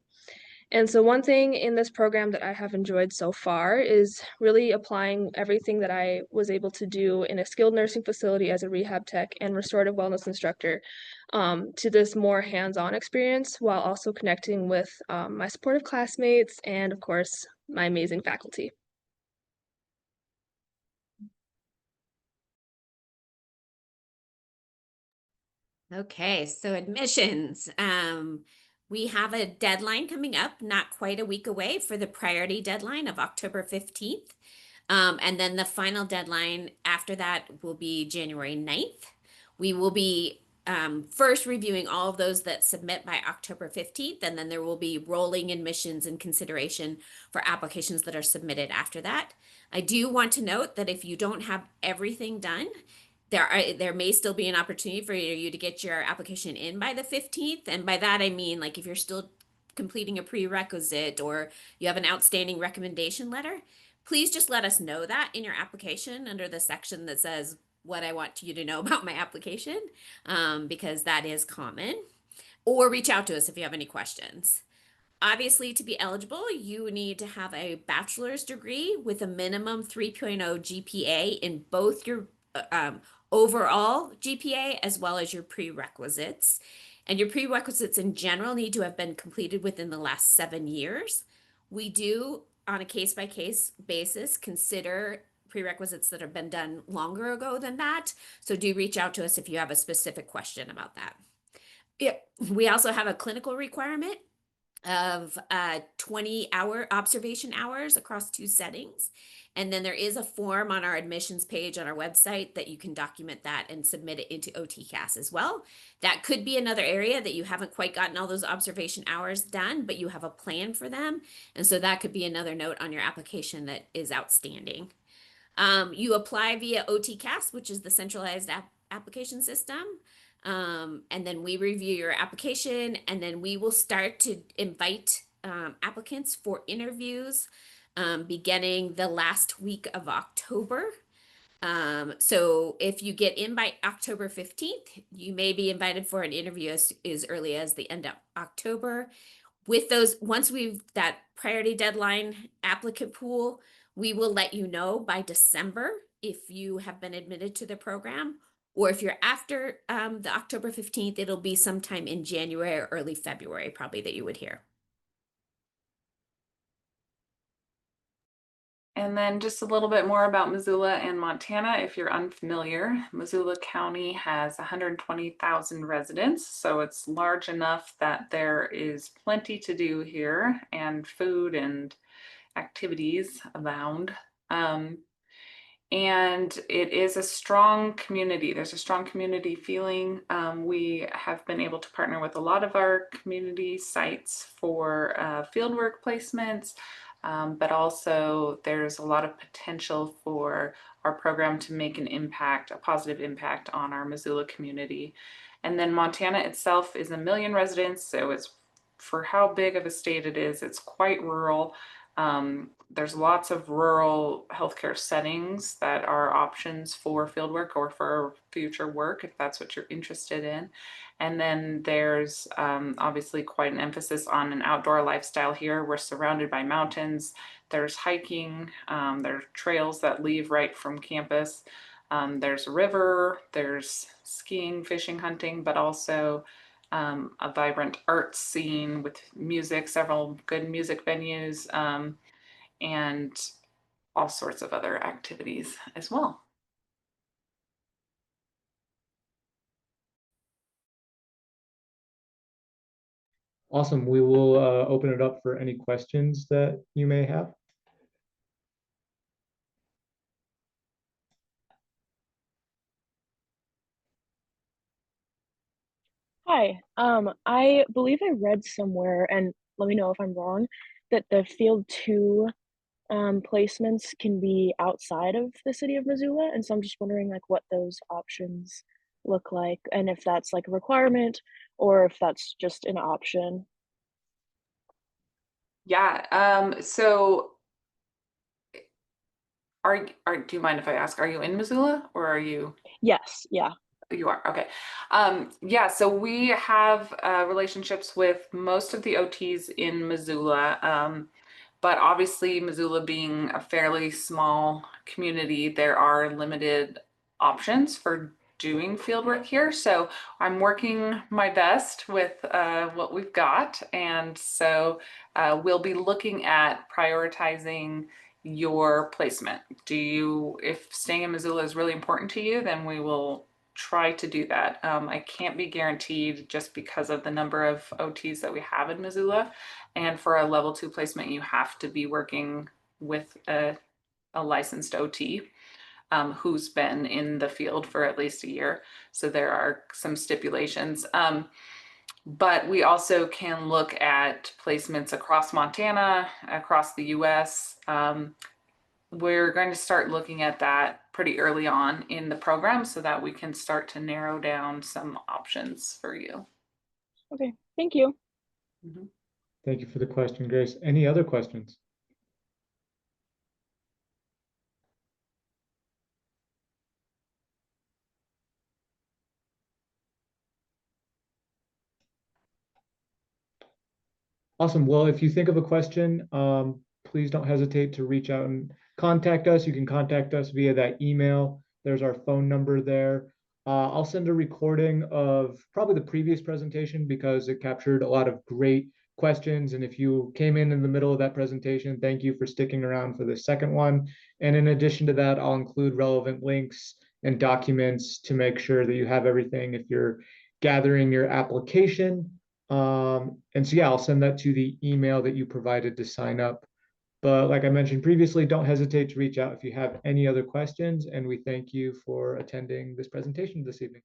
And so one thing in this program that I have enjoyed so far is really applying everything that I was able to do in a skilled nursing facility as a rehab tech and restorative wellness instructor to this more hands-on experience, while also connecting with my supportive classmates and, of course, my amazing faculty. Okay, so admissions. We have a deadline coming up, not quite a week away, for the priority deadline of October 15th. And then the final deadline after that will be January 9th. We will be first reviewing all of those that submit by October 15th, and then there will be rolling admissions and consideration for applications that are submitted after that. I do want to note that if you don't have everything done, there may still be an opportunity for you to get your application in by the 15th. And by that, I mean, like, if you're still completing a prerequisite or you have an outstanding recommendation letter, please just let us know that in your application under the section that says what I want you to know about my application, because that is common. Or reach out to us if you have any questions. Obviously, to be eligible, you need to have a bachelor's degree with a minimum 3.0 GPA in both your overall GPA as well as your prerequisites. And your prerequisites in general need to have been completed within the last 7 years. We do, on a case-by-case basis, consider prerequisites that have been done longer ago than that. So do reach out to us if you have a specific question about that. We also have a clinical requirement of 20-hour observation hours across 2 settings. And then there is a form on our admissions page on our website that you can document that and submit it into OTCAS as well. That could be another area that you haven't quite gotten all those observation hours done, but you have a plan for them. And so that could be another note on your application that is outstanding. You apply via OTCAS, which is the centralized application system. And then we review your application, and then we will start to invite applicants for interviews beginning the last week of October. So if you get in by October 15th, you may be invited for an interview as early as the end of October. With those, once we've that priority deadline applicant pool, we will let you know by December if you have been admitted to the program, or if you're after the October 15th, it'll be sometime in January or early February, probably, that you would hear. And then just a little bit more about Missoula and Montana. If you're unfamiliar, Missoula County has 120,000 residents, so it's large enough that there is plenty to do here, and food and activities abound. And it is a strong community. There's a strong community feeling. We have been able to partner with a lot of our community sites for fieldwork placements. But also there's a lot of potential for our program to make an impact, a positive impact on our Missoula community. And then Montana itself is 1 million residents, so it's, for how big of a state it is, it's quite rural. There's lots of rural healthcare settings that are options for fieldwork or for future work, if that's what you're interested in. And then there's obviously quite an emphasis on an outdoor lifestyle here. We're surrounded by mountains. There's hiking. There are trails that leave right from campus. There's a river. There's skiing, fishing, hunting, but also a vibrant art scene with music, several good music venues, and all sorts of other activities as well. Awesome. We will open it up for any questions that you may have. Hi, I believe I read somewhere, and let me know if I'm wrong, that the Field 2 placements can be outside of the city of Missoula, and so I'm just wondering, like, what those options look like, and if that's like a requirement or if that's just an option. Yeah, so Do you mind if I ask, are you in Missoula or are you? Yes, yeah. You are, okay. Yeah, so we have relationships with most of the OTs in Missoula. But obviously Missoula being a fairly small community, there are limited options for doing fieldwork here. So I'm working my best with what we've got. And so we'll be looking at prioritizing your placement. If staying in Missoula is really important to you, then we will try to do that. I can't be guaranteed just because of the number of OTs that we have in Missoula. And for a level 2 placement, you have to be working with a licensed OT who's been in the field for at least a year. So there are some stipulations. But we also can look at placements across Montana, across the US. We're going to start looking at that pretty early on in the program so that we can start to narrow down some options for you. Okay, thank you. Mm-hmm. Thank you for the question, Grace. Any other questions? Awesome. Well, if you think of a question, please don't hesitate to reach out and contact us. You can contact us via that email. There's our phone number there. I'll send a recording of probably the previous presentation because it captured a lot of great questions. And if you came in the middle of that presentation, thank you for sticking around for the second one. And in addition to that, I'll include relevant links and documents to make sure that you have everything if you're gathering your application. And so, yeah, I'll send that to the email that you provided to sign up. But like I mentioned previously, don't hesitate to reach out if you have any other questions. And we thank you for attending this presentation this evening.